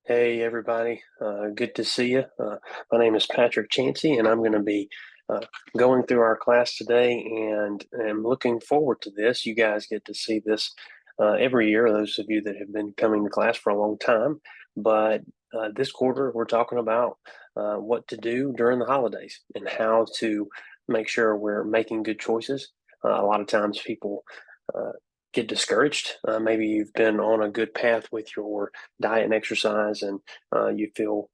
Hey everybody, good to see you. My name is Patrick Chansey, and I'm going to be uh, going through our class today, and I'm looking forward to this. You guys get to see this every year, those of you that have been coming to class for a long time. But this quarter, we're talking about what to do during the holidays and how to make sure we're making good choices. A lot of times people uh, get discouraged. Maybe you've been on a good path with your diet and exercise, and you feel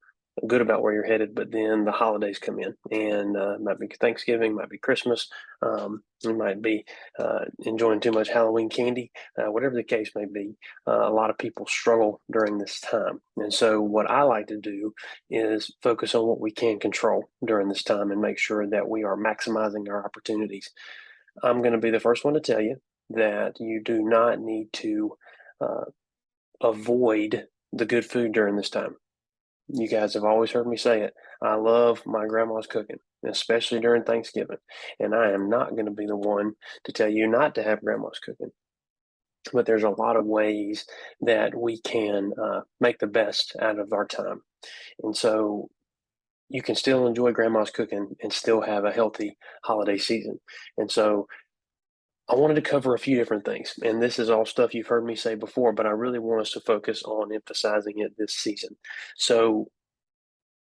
good about where you're headed, but then the holidays come in, and might be Thanksgiving, might be Christmas, you might be enjoying too much Halloween candy, whatever the case may be. A lot of people struggle during this time, and so what I like to do is focus on what we can control during this time and make sure that we are maximizing our opportunities. I'm going to be the first one to tell you that you do not need to uh, avoid the good food during this time. You guys have always heard me say it. I love my grandma's cooking, especially during Thanksgiving. And I am not going to be the one to tell you not to have grandma's cooking. But there's a lot of ways that we can make the best out of our time. And so you can still enjoy grandma's cooking and still have a healthy holiday season. And so I wanted to cover a few different things, and this is all stuff you've heard me say before, but I really want us to focus on emphasizing it this season. So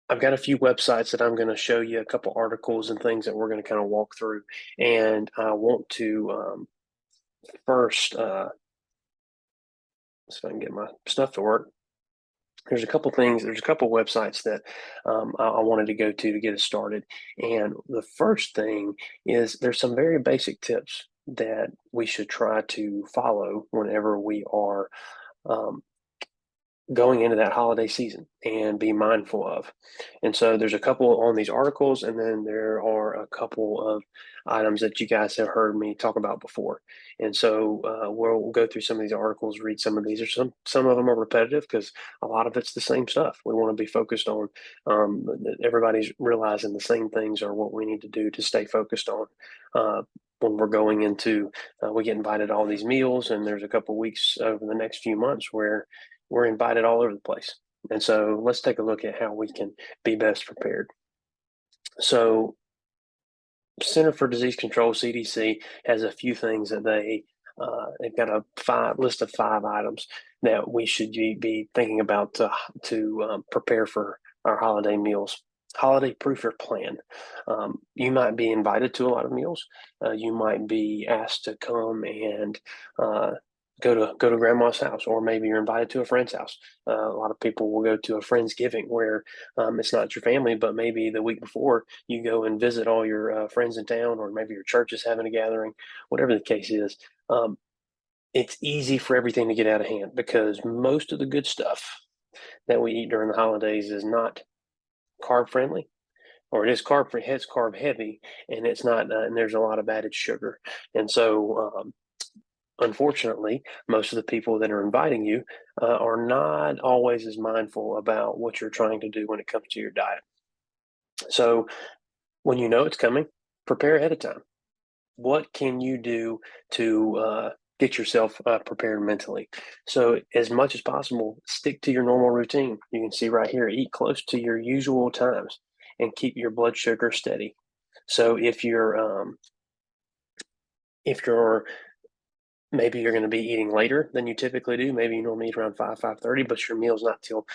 I've got a few websites that I'm going to show you, a couple articles and things that we're going to kind of walk through. And I want to first, see if I can get my stuff to work. There's a couple websites that I wanted to go to get us started. And the first thing is there's some very basic tips that we should try to follow whenever we are um, going into that holiday season and be mindful of. And so there's a couple on these articles, and then there are a couple of items that you guys have heard me talk about before. And so we'll go through some of these articles, read some of these. Or some of them are repetitive because a lot of it's the same stuff. We want to be focused on. Everybody's realizing the same things are what we need to do to stay focused on. When we're going into, we get invited to all these meals, and there's a couple weeks over the next few months where we're invited all over the place. And so let's take a look at how we can be best prepared. So, Center for Disease Control (CDC) has a few things that they've got a five list of 5 items that we should be thinking about to prepare for our holiday meals. Holiday proof your plan. You might be invited to a lot of meals. You might be asked to come and uh, go to grandma's house, or maybe you're invited to a friend's house. A lot of people will go to a friendsgiving where it's not your family, but maybe the week before you go and visit all your friends in town, or maybe your church is having a gathering, whatever the case is. Um, it's easy for everything to get out of hand because most of the good stuff that we eat during the holidays is not carb friendly, or it is it's carb heavy, and it's not, and there's a lot of added sugar. And so unfortunately, most of the people that are inviting you are not always as mindful about what you're trying to do when it comes to your diet. So when you know it's coming, prepare ahead of time. What can you do to get yourself prepared mentally? So, as much as possible, stick to your normal routine. You can see right here, eat close to your usual times and keep your blood sugar steady. So, if you're maybe you're going to be eating later than you typically do. Maybe you normally eat around 5:30, but your meal's not till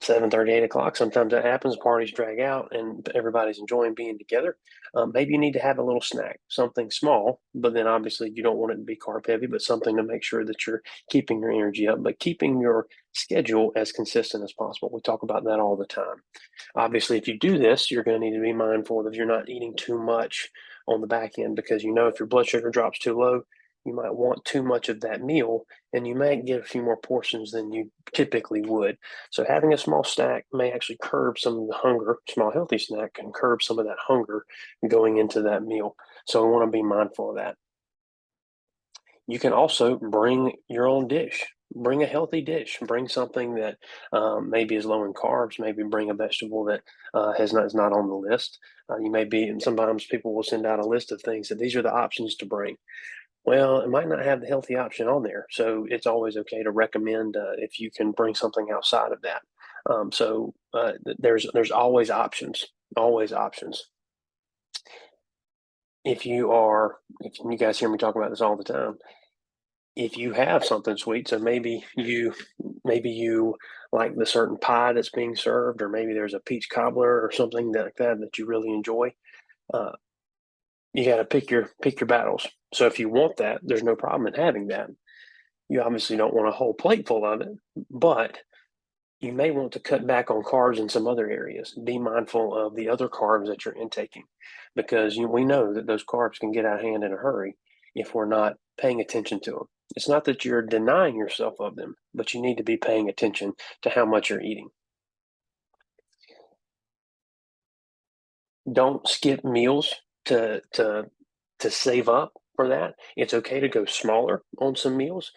7:30, 8 o'clock. Sometimes that happens. Parties drag out, and everybody's enjoying being together. Maybe you need to have a little snack, something small, but then obviously you don't want it to be carb heavy, but something to make sure that you're keeping your energy up, but keeping your schedule as consistent as possible. We talk about that all the time. Obviously, if you do this, you're going to need to be mindful that you're not eating too much on the back end, because you know if your blood sugar drops too low, you might want too much of that meal, and you might get a few more portions than you typically would. So having a small snack may actually curb some of the hunger. Small healthy snack can curb some of that hunger going into that meal. So we want to be mindful of that. You can also bring your own dish. Bring a healthy dish. Bring something that maybe is low in carbs. Maybe bring a vegetable that is not on the list. You may be, and sometimes people will send out a list of things that these are the options to bring. Well, it might not have the healthy option on there, so it's always okay to recommend if you can bring something outside of that. There's always options, always options. If you guys hear me talk about this all the time, if you have something sweet, so maybe you like the certain pie that's being served, or maybe there's a peach cobbler or something like that you really enjoy. Uh, you got to pick your battles. So if you want that, there's no problem in having that. You obviously don't want a whole plate full of it, but you may want to cut back on carbs in some other areas. Be mindful of the other carbs that you're intaking, because we know that those carbs can get out of hand in a hurry if we're not paying attention to them. It's not that you're denying yourself of them, but you need to be paying attention to how much you're eating. Don't skip meals to save up for that. It's okay to go smaller on some meals.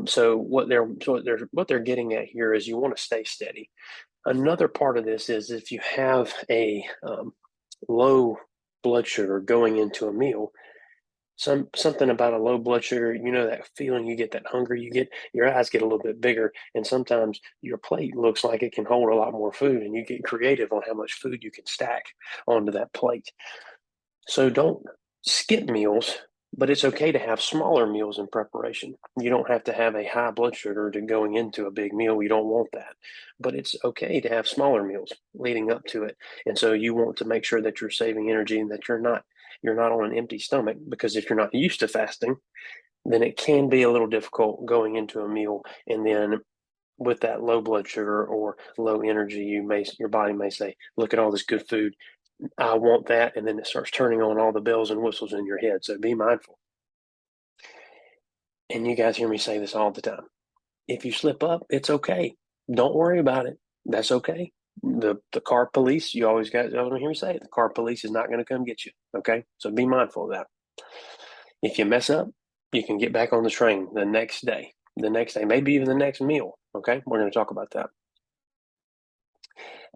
So what they're getting at here is you want to stay steady. Another part of this is if you have a low blood sugar going into a meal, something about a low blood sugar, that feeling you get, that hunger you get, your eyes get a little bit bigger, and sometimes your plate looks like it can hold a lot more food, and you get creative on how much food you can stack onto that plate. So don't skip meals, but it's okay to have smaller meals in preparation. You don't have to have a high blood sugar to going into a big meal. You don't want that. But it's okay to have smaller meals leading up to it. And so you want to make sure that you're saving energy and that you're not on an empty stomach, because if you're not used to fasting, then it can be a little difficult going into a meal, and then with that low blood sugar or low energy, your body may say, "Look at all this good food. I want that," and then it starts turning on all the bells and whistles in your head. So be mindful. And you guys hear me say this all the time. If you slip up, it's okay. Don't worry about it. That's okay. The car police, you always hear me say it, the car police is not going to come get you. Okay. So be mindful of that. If you mess up, you can get back on the train the next day, maybe even the next meal. Okay. We're going to talk about that.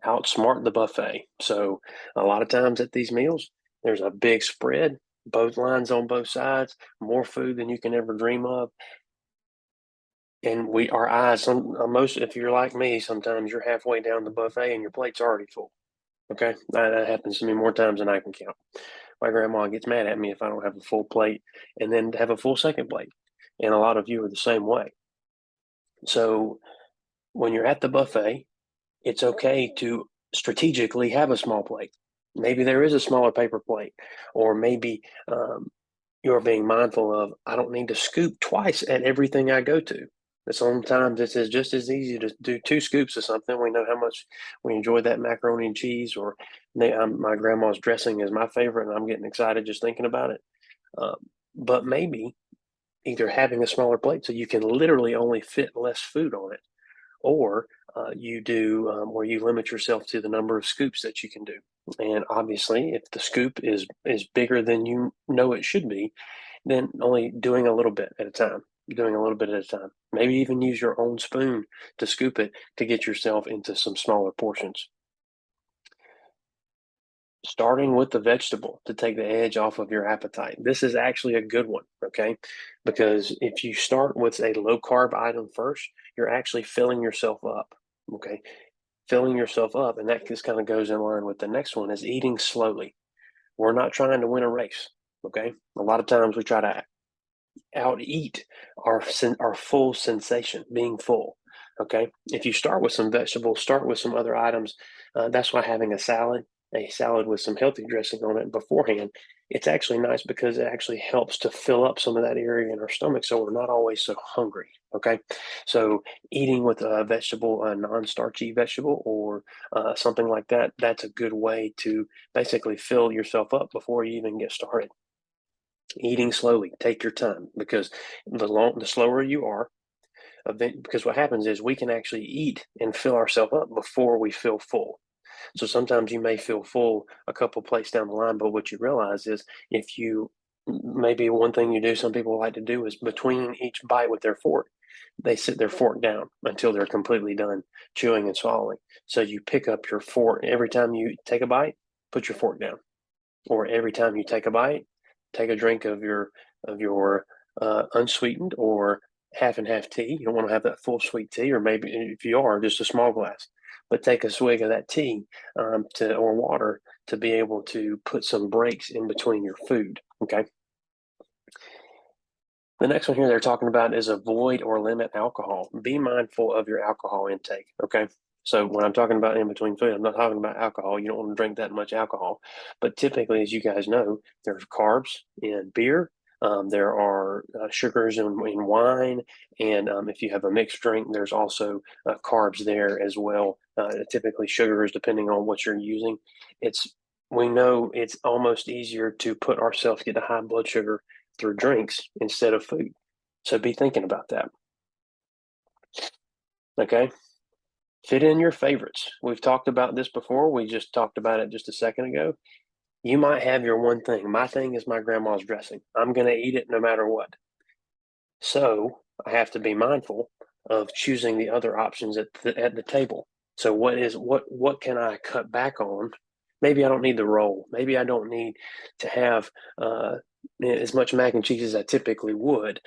Outsmart the buffet. So a lot of times at these meals, there's a big spread, both lines on both sides, more food than you can ever dream of. And our eyes, most, if you're like me, sometimes you're halfway down the buffet and your plate's already full. Okay. That happens to me more times than I can count. My grandma gets mad at me if I don't have a full plate and then have a full second plate. And a lot of you are the same way. So when you're at the buffet, it's okay to strategically have a small plate. Maybe there is a smaller paper plate, or maybe you're being mindful of, I don't need to scoop twice at everything I go to. Sometimes it's just as easy to do two scoops of something. We know how much we enjoy that macaroni and cheese, or my grandma's dressing is my favorite, and I'm getting excited just thinking about it. Um, but maybe either having a smaller plate so you can literally only fit less food on it, or you do where you limit yourself to the number of scoops that you can do. And obviously, if the scoop is bigger than you know it should be, then only doing a little bit at a time. Doing a little bit at a time. Maybe even use your own spoon to scoop it to get yourself into some smaller portions. Starting with the vegetable to take the edge off of your appetite. This is actually a good one, okay? Because if you start with a low carb item first, you're actually filling yourself up, okay? Filling yourself up, and that just kind of goes in line with the next one, is eating slowly. We're not trying to win a race, okay? A lot of times we try to out eat our full sensation, being full. Okay, if you start with some vegetables, start with some other items. That's why having a salad with some healthy dressing on it beforehand, it's actually nice because it actually helps to fill up some of that area in our stomach, so we're not always so hungry. Okay, so eating with a vegetable, a non-starchy vegetable, or something like that, that's a good way to basically fill yourself up before you even get started. Eating slowly, take your time, because the slower you are, because what happens is we can actually eat and fill ourselves up before we feel full. So sometimes you may feel full a couple plates down the line, but what you realize is, if you maybe one thing you do, some people like to do, is between each bite with their fork, they sit their fork down until they're completely done chewing and swallowing. So you pick up your fork every time you take a bite, put your fork down, or every time you take a bite, take a drink of your unsweetened or half and half tea. You don't want to have that full sweet tea, or maybe if you are, just a small glass. but take a swig of that tea or water to be able to put some breaks in between your food. Okay. The next one here they're talking about is avoid or limit alcohol. Be mindful of your alcohol intake. Okay. So when I'm talking about in between food, I'm not talking about alcohol. You don't want to drink that much alcohol. But typically, as you guys know, there's carbs in beer. There are sugars in wine. And if you have a mixed drink, there's also carbs there as well. Typically, sugars, depending on what you're using. We know it's almost easier to put ourselves get a high blood sugar through drinks instead of food. So be thinking about that. Okay. Fit in your favorites. We've talked about this before. We just talked about it just a second ago. You might have your one thing. My thing is my grandma's dressing. I'm going to eat it no matter what. So I have to be mindful of choosing the other options at the table. So what can I cut back on? Maybe I don't need the roll. Maybe I don't need to have as much mac and cheese as I typically would.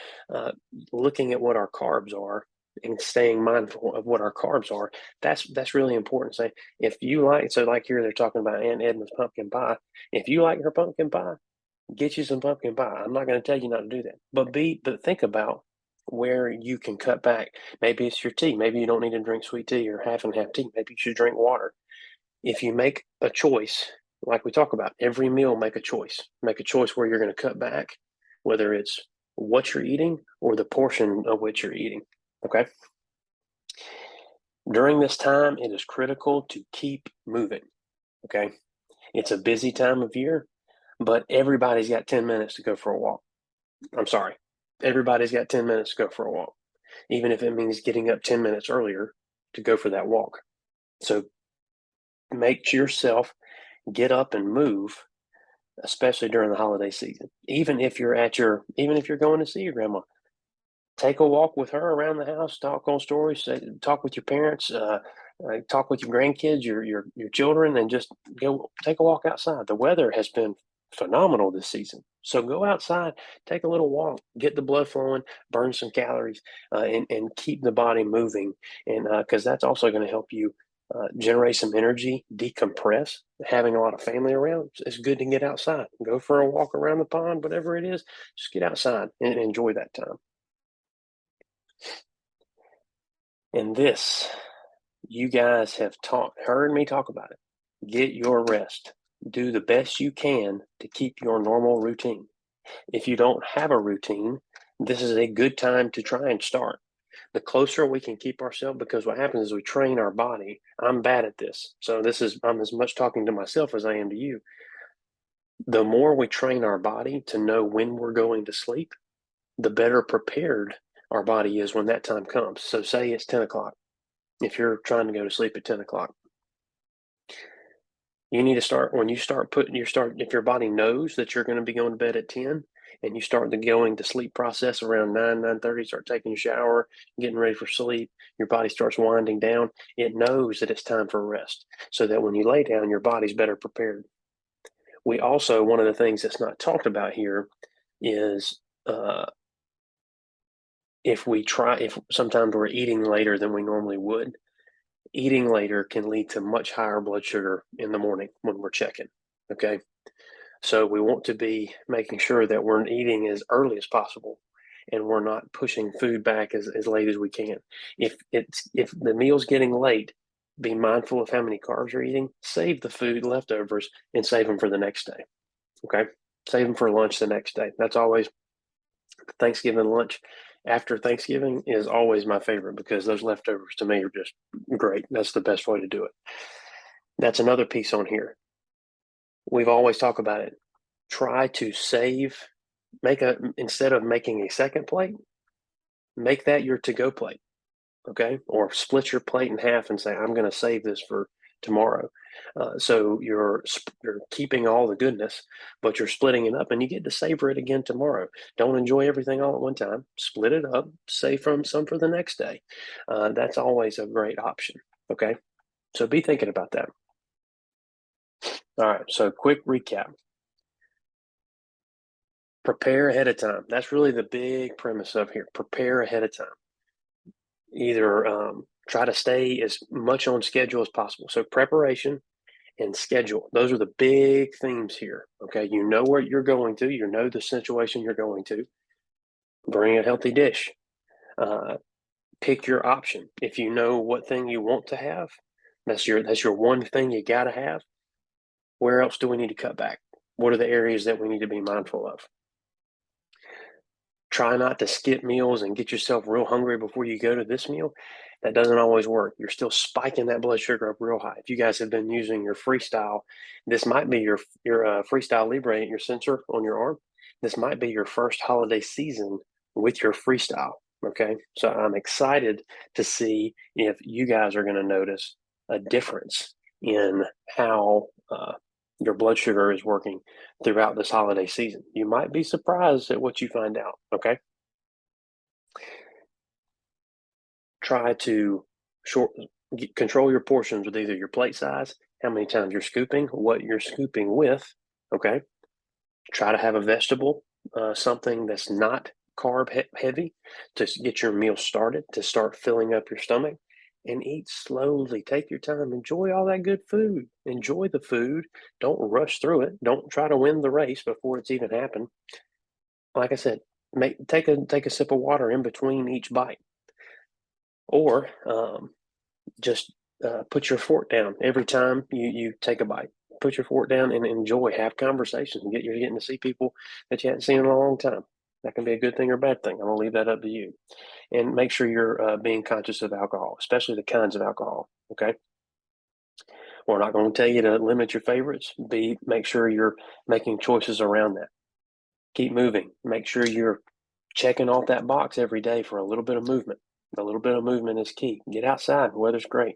Looking at what our carbs are and staying mindful of what our carbs are, that's really important. Say if you like, so like here they're talking about Aunt Edna's pumpkin pie. If you like her pumpkin pie, get you some pumpkin pie. I'm not going to tell you not to do that, but think about where you can cut back. Maybe it's your tea. Maybe you don't need to drink sweet tea or half and half tea. Maybe you should drink water. If you make a choice, like we talk about, every meal, make a choice. Make a choice where you're going to cut back, whether it's what you're eating or the portion of which you're eating. Okay. During this time, it is critical to keep moving. Okay. It's a busy time of year, but everybody's got 10 minutes to go for a walk. I'm sorry. Everybody's got 10 minutes to go for a walk, even if it means getting up 10 minutes earlier to go for that walk. So make yourself get up and move, especially during the holiday season. Even if you're going to see your grandma, take a walk with her around the house, talk on stories, talk with your parents, talk with your grandkids, your children, and just go take a walk outside. The weather has been phenomenal this season, so go outside, take a little walk, get the blood flowing, burn some calories, and keep the body moving. And because that's also going to help you generate some energy, decompress. Having a lot of family around, it's good to get outside, go for a walk around the pond, whatever it is. Just get outside and enjoy that time. And this, you guys have heard me talk about it. Get your rest. Do the best you can to keep your normal routine. If you don't have a routine, this is a good time to try and start. The closer we can keep ourselves, because what happens is we train our body. I'm bad at this. So I'm as much talking to myself as I am to you. The more we train our body to know when we're going to sleep, the better prepared our body is when that time comes. So say it's 10 o'clock. If you're trying to go to sleep at 10 o'clock, you need to start when you start if your body knows that you're going to be going to bed at 10 and you start the going to sleep process around 9:30, start taking a shower, getting ready for sleep, your body starts winding down. It knows that it's time for rest, so that when you lay down, your body's better prepared. We also, one of the things that's not talked about here is if sometimes we're eating later than we normally would. Eating later can lead to much higher blood sugar in the morning when we're checking. Okay. So we want to be making sure that we're eating as early as possible and we're not pushing food back as late as we can. If the meal's getting late, be mindful of how many carbs you're eating, save the food leftovers and save them for the next day. Okay. Save them for lunch the next day. That's always Thanksgiving lunch after Thanksgiving is always my favorite because those leftovers to me are just great. That's the best way to do it. That's another piece on here. We've always talked about it. Try to save, instead of making a second plate, make that your to-go plate. Okay. Or split your plate in half and say, I'm going to save this for tomorrow. So you're keeping all the goodness, but you're splitting it up and you get to savor it again tomorrow. Don't enjoy everything all at one time. Split it up, save from some for the next day. That's always a great option. Okay. So be thinking about that. All right. So quick recap. Prepare ahead of time. That's really the big premise of here. Prepare ahead of time. either try to stay as much on schedule as possible. So preparation and schedule, those are the big themes here. Okay, you know where you're going to, you know the situation you're going to. Bring a healthy dish. Uh, Pick your option. If you know what thing you want to have, that's your one thing you got to have. Where else do we need to cut back? What are the areas that we need to be mindful of? Try not to skip meals and get yourself real hungry before you go to this meal. That doesn't always work. You're still spiking that blood sugar up real high. If you guys have been using your Freestyle, this might be your Freestyle Libre, your sensor on your arm. This might be your first holiday season with your Freestyle. Okay, so I'm excited to see if you guys are going to notice a difference in how your blood sugar is working throughout this holiday season. You might be surprised at what you find out. Okay. Try to short control your portions with either your plate size, how many times you're scooping, what you're scooping with. Okay. Try to have a vegetable, something that's not heavy to get your meal started, to start filling up your stomach, and eat slowly. Take your time. Enjoy all that good food. Enjoy the food. Don't rush through it. Don't try to win the race before it's even happened. Like I said, take a sip of water in between each bite, or just put your fork down every time you take a bite. Put your fork down and enjoy. Have conversations. You're getting to see people that you hadn't seen in a long time. That can be a good thing or bad thing. I'm gonna leave that up to you. And make sure you're being conscious of alcohol, especially the kinds of alcohol. Okay, we're not going to tell you to limit your favorites. Make sure you're making choices around that. Keep moving. Make sure you're checking off that box every day for a little bit of movement. A little bit of movement is key. Get outside. The weather's great.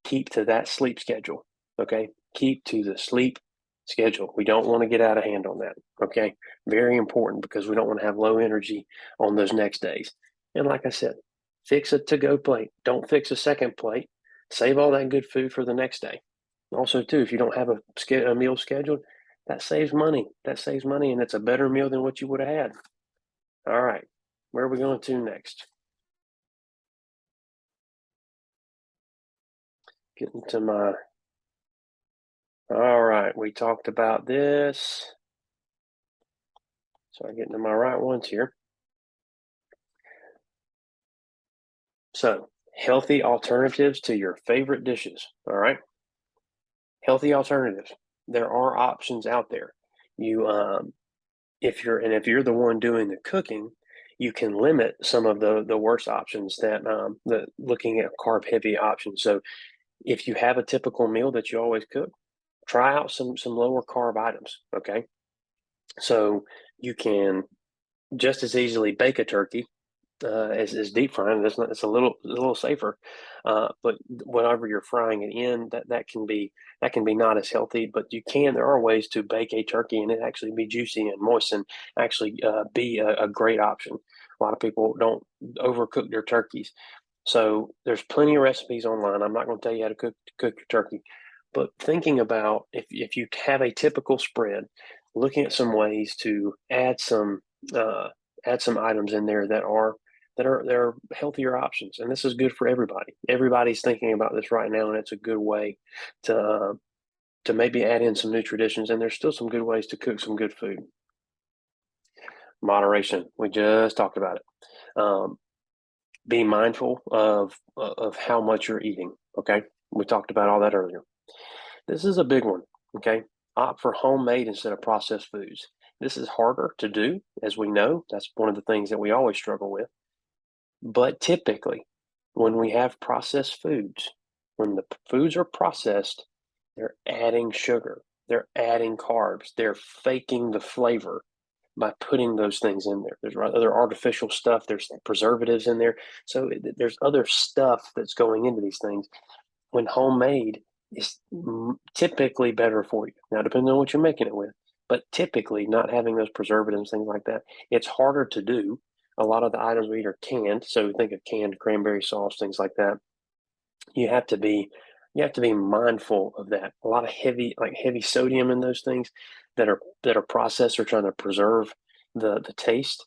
Keep to that sleep schedule. Okay. Keep to the sleep schedule. We don't want to get out of hand on that. Okay. Very important, because we don't want to have low energy on those next days. And like I said, fix a to go plate. Don't fix a second plate. Save all that good food for the next day. Also, too, if you don't have a meal scheduled, that saves money. That saves money, and it's a better meal than what you would have had. All right. Where are we going to next? Getting to my. All right. We talked about this. So I'm getting to my right ones here. So, healthy alternatives to your favorite dishes. All right. Healthy alternatives. There are options out there. You, if you're the one doing the cooking, you can limit some of the worst options that the looking at carb heavy options. So if you have a typical meal that you always cook, try out some lower carb items. Okay, so you can just as easily bake a turkey as deep frying. It's a little safer, but whenever you're frying it in, that can be not as healthy. But there are ways to bake a turkey and it actually be juicy and moist, and actually be a great option. A lot of people don't overcook their turkeys, so there's plenty of recipes online. I'm not going to tell you how to cook your turkey, but thinking about if you have a typical spread, looking at some ways to uh, add some items in there that are healthier options, and this is good for everybody. Everybody's thinking about this right now, and it's a good way to maybe add in some new traditions. And there's still some good ways to cook some good food. Moderation. We just talked about it. Be mindful of how much you're eating. Okay, we talked about all that earlier. This is a big one. Okay, opt for homemade instead of processed foods. This is harder to do, as we know. That's one of the things that we always struggle with. But typically, when we have processed foods, when the foods are processed, they're adding sugar, they're adding carbs, they're faking the flavor by putting those things in there. There's other artificial stuff, there's preservatives in there. So there's other stuff that's going into these things. When homemade is typically better for you. Now, depending on what you're making it with, but typically not having those preservatives, things like that, it's harder to do. A lot of the items we eat are canned, so think of canned cranberry sauce, things like that. You have to be you have to be mindful of that. A lot of heavy sodium in those things that are processed or trying to preserve the taste.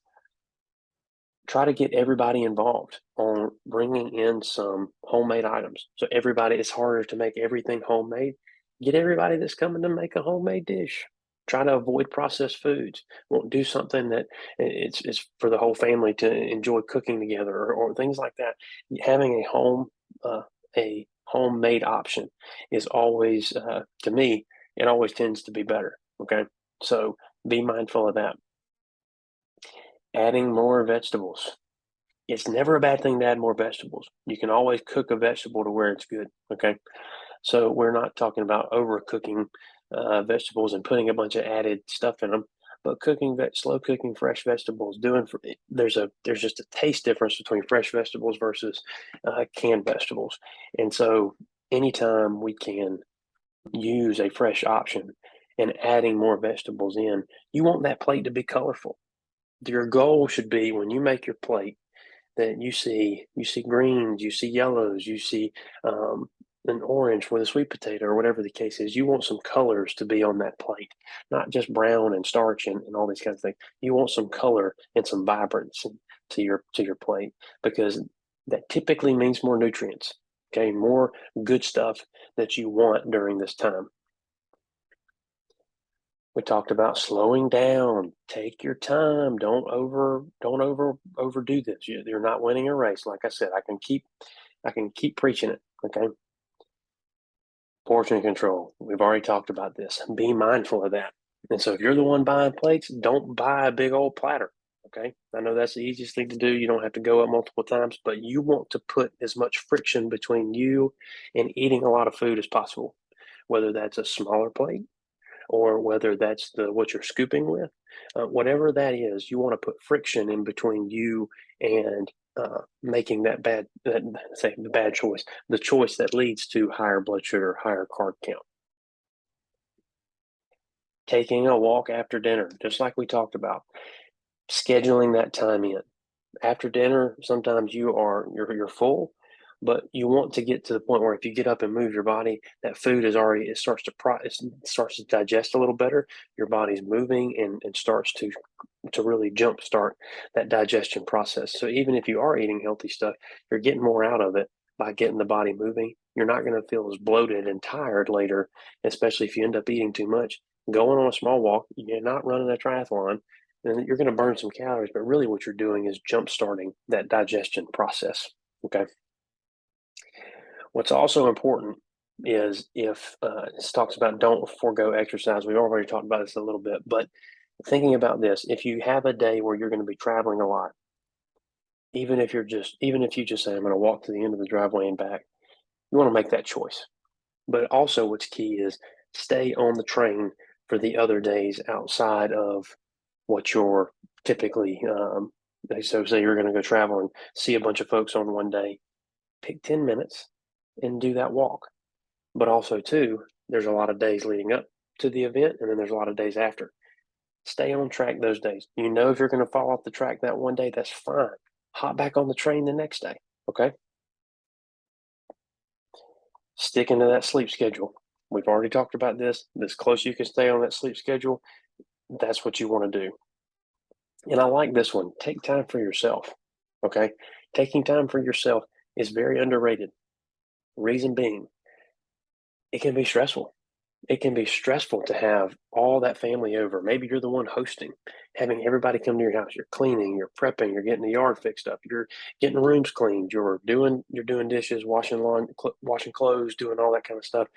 try to get everybody involved on bringing in some homemade items. So everybody, it's harder to make everything homemade. Get everybody that's coming to make a homemade dish. Try to avoid processed foods. Won't do something that it's for the whole family to enjoy cooking together, or things like that. Having uh, a homemade option is always, to me, it always tends to be better. Okay, so be mindful of that. Adding more vegetables. It's never a bad thing to add more vegetables. You can always cook a vegetable to where it's good. Okay. So we're not talking about overcooking vegetables and putting a bunch of added stuff in them, but slow cooking fresh vegetables. There's just a taste difference between fresh vegetables versus canned vegetables, and so anytime we can use a fresh option and adding more vegetables in, you want that plate to be colorful. Your goal should be when you make your plate that you see greens, you see yellows, you see an orange for the sweet potato or whatever the case is. You want some colors to be on that plate, not just brown and starch and all these kinds of things. You want some color and some vibrance to your plate because that typically means more nutrients. Okay, more good stuff that you want during this time. We talked about slowing down. Take your time. Don't overdo this. You're not winning a race. Like I said, I can keep preaching it. Okay. Portion control. We've already talked about this. Be mindful of that. And so if you're the one buying plates, don't buy a big old platter. Okay. I know that's the easiest thing to do. You don't have to go up multiple times, but you want to put as much friction between you and eating a lot of food as possible, whether that's a smaller plate or whether that's what you're scooping with, whatever that is, you want to put friction in between you and making say the bad choice, the choice that leads to higher blood sugar, higher carb count. Taking a walk after dinner, just like we talked about, scheduling that time in. After dinner, sometimes you're full, but you want to get to the point where if you get up and move your body, that food is already it starts to digest a little better. Your body's moving and starts to really jumpstart that digestion process. So even if you are eating healthy stuff, you're getting more out of it by getting the body moving. You're not going to feel as bloated and tired later, especially if you end up eating too much. Going on a small walk, you're not running a triathlon, and you're going to burn some calories, but really what you're doing is jump starting that digestion process. Okay. What's also important is if this talks about don't forego exercise. We've already talked about this a little bit, but thinking about this, if you have a day where you're going to be traveling a lot, even if you just say, I'm going to walk to the end of the driveway and back, you want to make that choice. But also, what's key is stay on the train for the other days outside of what you're typically. So, say you're going to go travel and see a bunch of folks on one day, pick 10 minutes and do that walk. But also, too, there's a lot of days leading up to the event, and then there's a lot of days after. Stay on track those days. You know, if you're going to fall off the track that one day, that's fine. Hop back on the train the next day. Okay. Sticking to that sleep schedule. We've already talked about this. As close you can stay on that sleep schedule, that's what you want to do. And I like this one. Take time for yourself. Okay. Taking time for yourself is very underrated. Reason being, it can be stressful. It can be stressful to have all that family over. Maybe you're the one hosting, having everybody come to your house. You're cleaning, you're prepping, you're getting the yard fixed up, you're getting rooms cleaned, you're doing dishes, washing lawn, washing clothes, doing all that kind of stuff.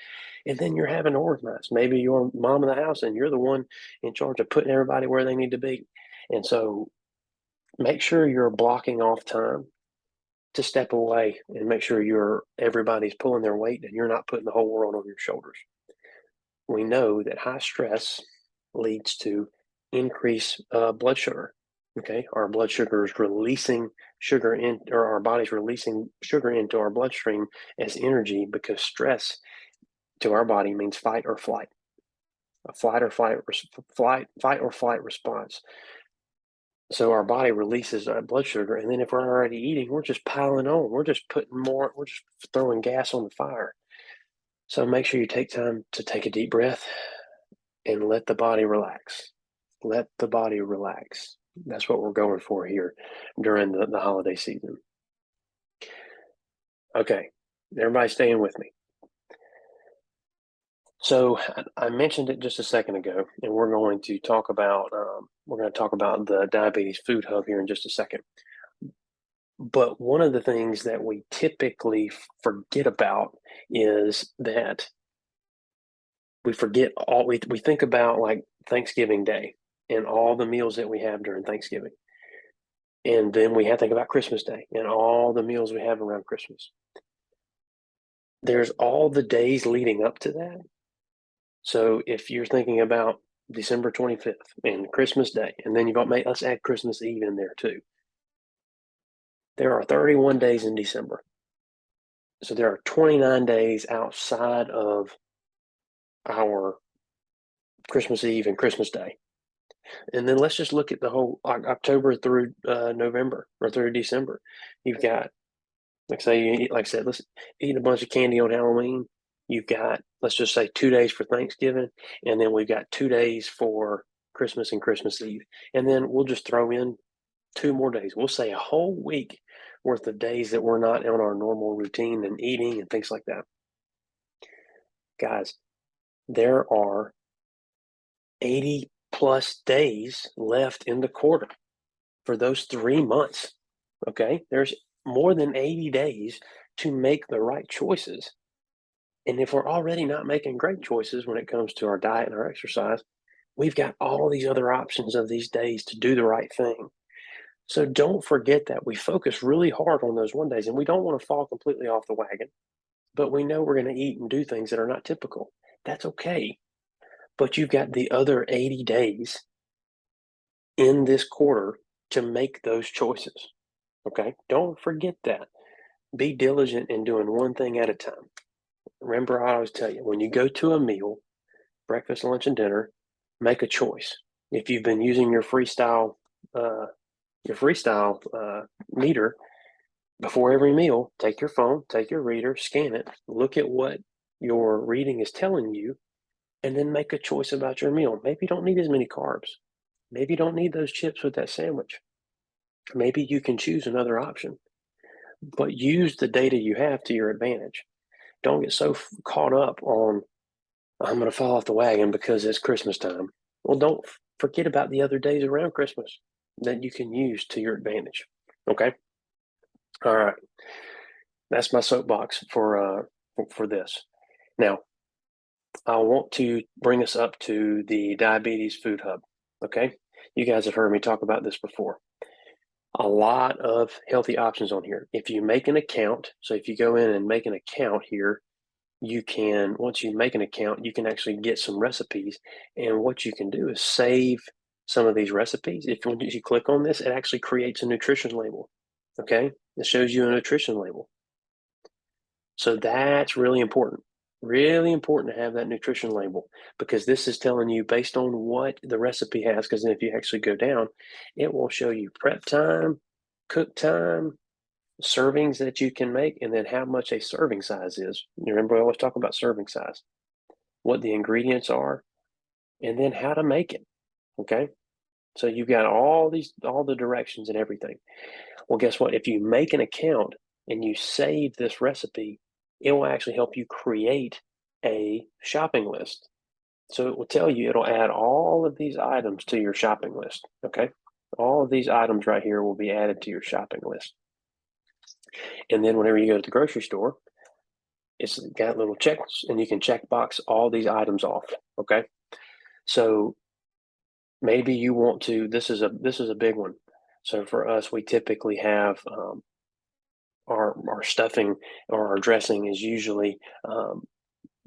And then you're having to organize. Maybe you're mom of the house and you're the one in charge of putting everybody where they need to be. And so make sure you're blocking off time to step away and make sure everybody's pulling their weight and you're not putting the whole world on your shoulders. We know that high stress leads to increased blood sugar. Okay, our blood sugar is releasing sugar or our body's releasing sugar into our bloodstream as energy because stress to our body means fight or flight, a fight or flight response. So our body releases blood sugar, and then if we're already eating, we're just piling on. We're just putting more. We're just throwing gas on the fire. So make sure you take time to take a deep breath and let the body relax. Let the body relax. That's what we're going for here during the holiday season. Okay, everybody staying with me. So I mentioned it just a second ago, and we're going to talk about the Diabetes Food Hub here in just a second. But one of the things that we typically forget about is that we think about like Thanksgiving Day and all the meals that we have during Thanksgiving. And then we have to think about Christmas Day and all the meals we have around Christmas. There's all the days leading up to that. So if you're thinking about December 25th and Christmas Day, and then let's add Christmas Eve in there too. There are 31 days in December. So there are 29 days outside of our Christmas Eve and Christmas Day. And then let's just look at the whole October through November or through December. You've got, like I said, let's eat a bunch of candy on Halloween. You've got, let's just say 2 days for Thanksgiving, and then we've got 2 days for Christmas and Christmas Eve. And then we'll just throw in 2 more days. We'll say a whole week worth of days that we're not on our normal routine and eating and things like that. Guys, there are 80 plus days left in the quarter for those 3 months. Okay. There's more than 80 days to make the right choices. And if we're already not making great choices when it comes to our diet and our exercise, we've got all these other options of these days to do the right thing. So don't forget that we focus really hard on those 1 days, and we don't want to fall completely off the wagon, but we know we're going to eat and do things that are not typical. That's okay. But you've got the other 80 days in this quarter to make those choices. Okay. Don't forget that. Be diligent in doing one thing at a time. Remember, I always tell you when you go to a meal, breakfast, lunch, and dinner, make a choice. If you've been using uh, your freestyle meter before every meal, take your phone, take your reader, scan it, look at what your reading is telling you, and then make a choice about your meal. Maybe you don't need as many carbs. Maybe you don't need those chips with that sandwich. Maybe you can choose another option, but use the data you have to your advantage. Don't get so caught up on, I'm going to fall off the wagon because it's Christmas time. Well, don't forget about the other days around Christmas that you can use to your advantage. Okay. All right. That's my soapbox for this. Now, I want to bring us up to the Diabetes Food Hub. Okay. You guys have heard me talk about this before. A lot of healthy options on here. If you make an account, so if you go in and make an account here, once you make an account, you can actually get some recipes. And what you can do is save some of these recipes. If you click on this, it actually creates a nutrition label. Okay. It shows you a nutrition label. So that's really important. Really important to have that nutrition label because this is telling you based on what the recipe has. Because then if you actually go down, it will show you prep time, cook time, servings that you can make, and then how much a serving size is. You remember, I always talk about serving size, what the ingredients are, and then how to make it. Okay. So you've got all the directions and everything. Well, guess what? If you make an account and you save this recipe, it will actually help you create a shopping list. So it will tell you, it'll add all of these items to your shopping list. Okay. All of these items right here will be added to your shopping list. And then whenever you go to the grocery store, it's got little checks and you can check box all these items off. Okay. So maybe you want to, this is a big one. So for us, we typically have our stuffing or our dressing is usually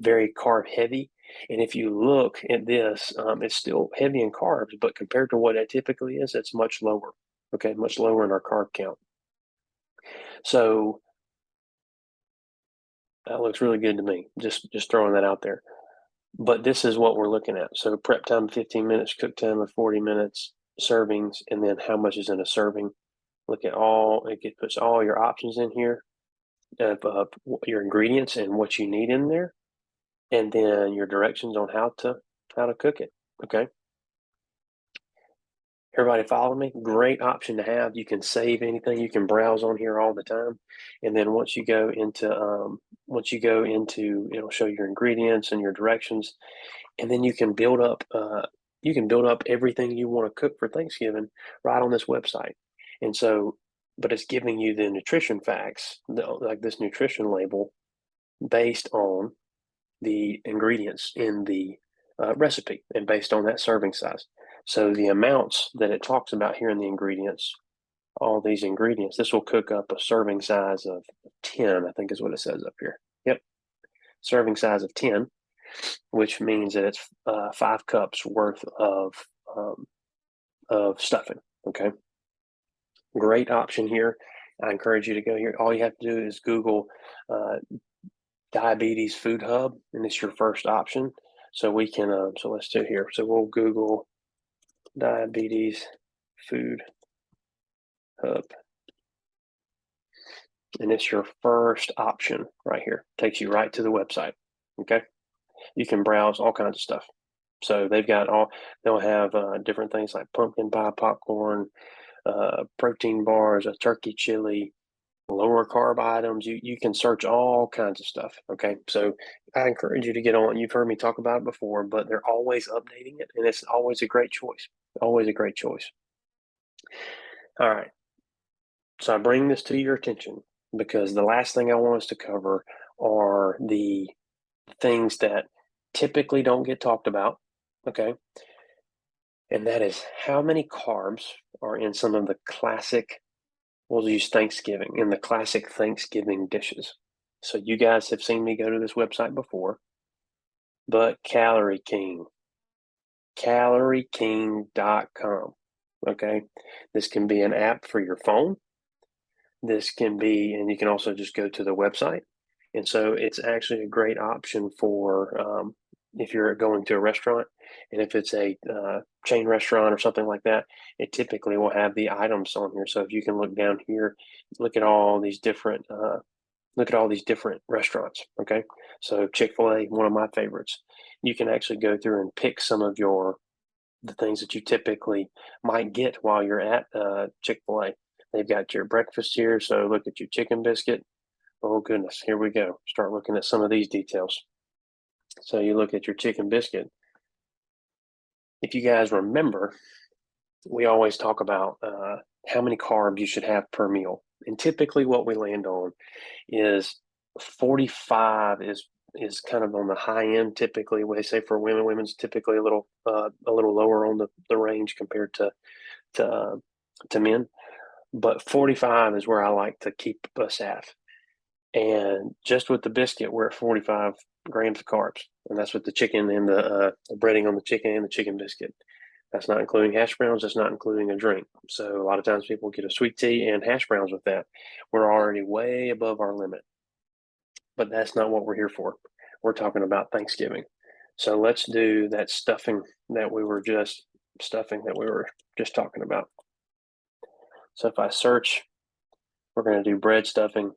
very carb heavy. And if you look at this, it's still heavy in carbs, but compared to what it typically is, it's much lower. Okay, much lower in our carb count. So that looks really good to me. Just throwing that out there. But this is what we're looking at. So prep time 15 minutes, cook time of 40 minutes, servings, and then how much is in a serving. Look at puts all your options in here of your ingredients and what you need in there, and then your directions on how to cook it. Okay. Everybody follow me? Great option to have. You can save anything. You can browse on here all the time. And then once you go into, it'll show your ingredients and your directions. And then you can build up everything you want to cook for Thanksgiving right on this website. And so, but it's giving you the nutrition facts, like this nutrition label based on the ingredients in the recipe and based on that serving size. So the amounts that it talks about here in the ingredients, all these ingredients, this will cook up a serving size of 10, I think is what it says up here. Yep, serving size of 10, which means that it's 5 cups worth of stuffing. Okay, great option here. I encourage you to go here. All you have to do is Google Diabetes Food Hub, and it's your first option. So we can, so let's do here. So we'll Google Diabetes Food Hub, and it's your first option right here. Takes you right to the website. Okay, you can browse all kinds of stuff. So they'll have different things like pumpkin pie popcorn, protein bars, a turkey chili, lower carb items. You can search all kinds of stuff. Okay, so I encourage you to get on. You've heard me talk about it before, but they're always updating it, and it's always a great choice. Always a great choice. All right, so I bring this to your attention because the last thing I want us to cover are the things that typically don't get talked about. Okay, and that is how many carbs are in some of the classic, we'll use Thanksgiving, in the classic Thanksgiving dishes. So you guys have seen me go to this website before, but Calorie King, calorieking.com. Okay, this can be an app for your phone. This can be, and you can also just go to the website. And so it's actually a great option for if you're going to a restaurant, and if it's a chain restaurant or something like that, it typically will have the items on here. So if you can look down here, look at all these different restaurants. Okay, so Chick-fil-A, one of my favorites. You can actually go through and pick some of the things that you typically might get while you're at Chick-fil-A. They've got your breakfast here, so look at your chicken biscuit. Oh goodness, here we go. Start looking at some of these details. So you look at your chicken biscuit. If you guys remember, we always talk about how many carbs you should have per meal. And typically what we land on is 45 is kind of on the high end. Typically, what they say for women's typically a little lower on the range compared to men. But 45 is where I like to keep us at. And just with the biscuit, we're at 45 grams of carbs, and that's with the chicken and the breading on the chicken and the chicken biscuit. That's not including hash browns. That's not including a drink. So a lot of times people get a sweet tea and hash browns with that. We're already way above our limit, but that's not what we're here for. We're talking about Thanksgiving. So let's do that stuffing that we were just talking about. So if I search, we're going to do bread stuffing.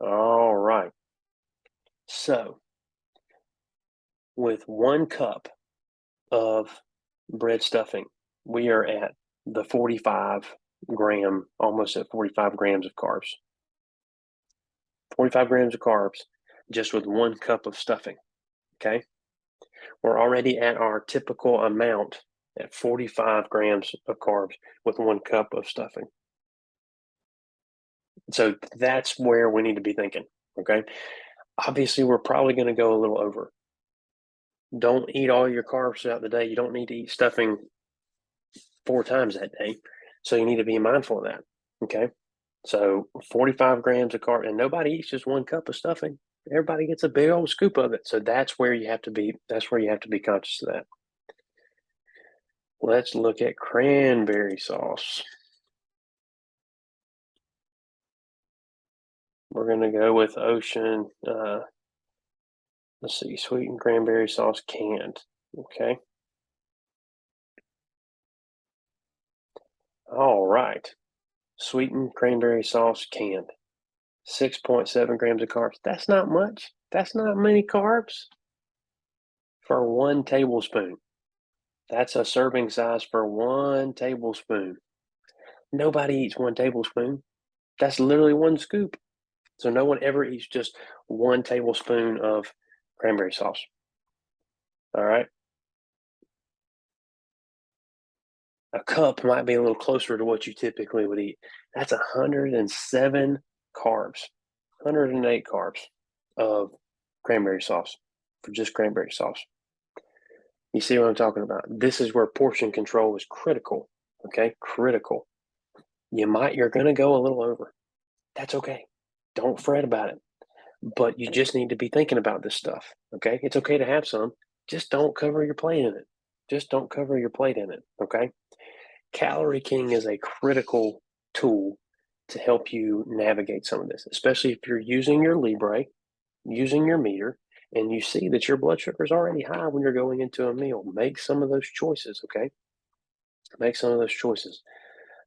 All right. So with 1 cup of bread stuffing, we are at the 45 gram, almost at 45 grams of carbs. 45 grams of carbs just with 1 cup of stuffing. Okay. We're already at our typical amount at 45 grams of carbs with 1 cup of stuffing. So that's where we need to be thinking. Okay. Obviously, we're probably going to go a little over. Don't eat all your carbs throughout the day. You don't need to eat stuffing 4 times that day. So you need to be mindful of that. Okay. So 45 grams of carb, and nobody eats just 1 cup of stuffing. Everybody gets a big old scoop of it. So that's where you have to be conscious of that. Let's look at cranberry sauce. We're going to go with Ocean. Let's see, sweetened cranberry sauce canned. Okay. All right. Sweetened cranberry sauce canned. 6.7 grams of carbs. That's not much. That's not many carbs. for 1 tablespoon. That's a serving size for 1 tablespoon. Nobody eats 1 tablespoon. That's literally 1 scoop. So no one ever eats just 1 tablespoon of cranberry sauce. All right. A cup might be a little closer to what you typically would eat. That's 107 carbs, 108 carbs of cranberry sauce for just cranberry sauce. You see what I'm talking about? This is where portion control is critical. Okay, critical. You're going to go a little over. That's okay. Don't fret about it. But you just need to be thinking about this stuff. Okay, it's okay to have some. Just don't cover your plate in it. Just don't cover your plate in it. Okay. Calorie King is a critical tool to help you navigate some of this, especially if you're using your Libre, using your meter, and you see that your blood sugar is already high when you're going into a meal. Make some of those choices, okay? Make some of those choices.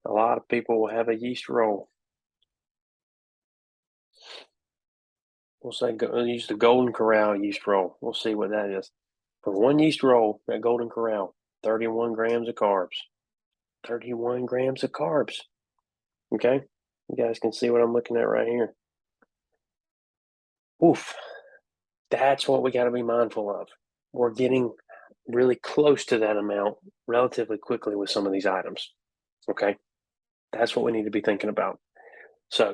A lot of people will have a yeast roll. We'll say use the Golden Corral yeast roll. We'll see what that is. For one yeast roll at Golden Corral, 31 grams of carbs. 31 grams of carbs. Okay? You guys can see what I'm looking at right here. Oof. That's what we got to be mindful of. We're getting really close to that amount relatively quickly with some of these items. Okay? That's what we need to be thinking about. So,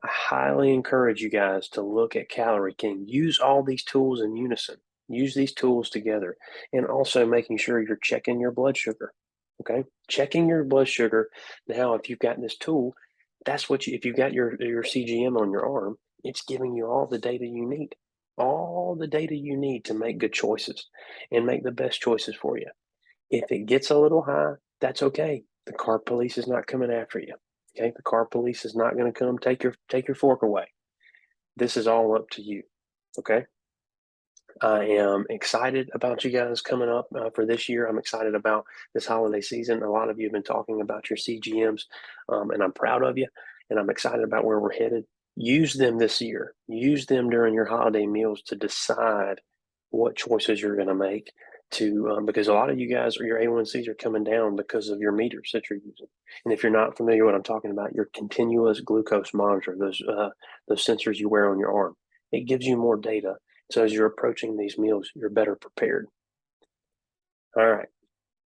I highly encourage you guys to look at Calorie King. Use all these tools in unison. Use these tools together. And also making sure you're checking your blood sugar. Okay? Checking your blood sugar. Now, if you've got this tool, that's what if you've got your CGM on your arm, it's giving you all the data you need. All the data you need to make good choices and make the best choices for you. If it gets a little high, that's okay. The carb police is not coming after you. Okay, the carb police is not going to come take your fork away. This is all up to you. Okay, I am excited about you guys coming up for this year. I'm excited about this holiday season. A lot of you have been talking about your CGMs, and I'm proud of you. And I'm excited about where we're headed. Use them this year. Use them during your holiday meals to decide what choices you're going to make. Because a lot of you guys or your A1Cs are coming down because of your meters that you're using. And if you're not familiar with what I'm talking about, your continuous glucose monitor, those sensors you wear on your arm, it gives you more data so as you're approaching these meals, you're better prepared. All right.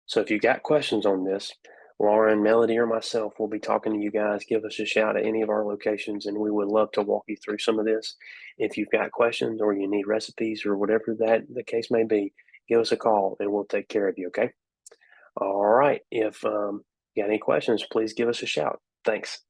So if you got questions on this, Lauren, Melody, or myself will be talking to you guys. Give us a shout at any of our locations, and we would love to walk you through some of this. If you've got questions or you need recipes or whatever that the case may be, give us a call and we'll take care of you. Okay. All right. If you got any questions, please give us a shout. Thanks.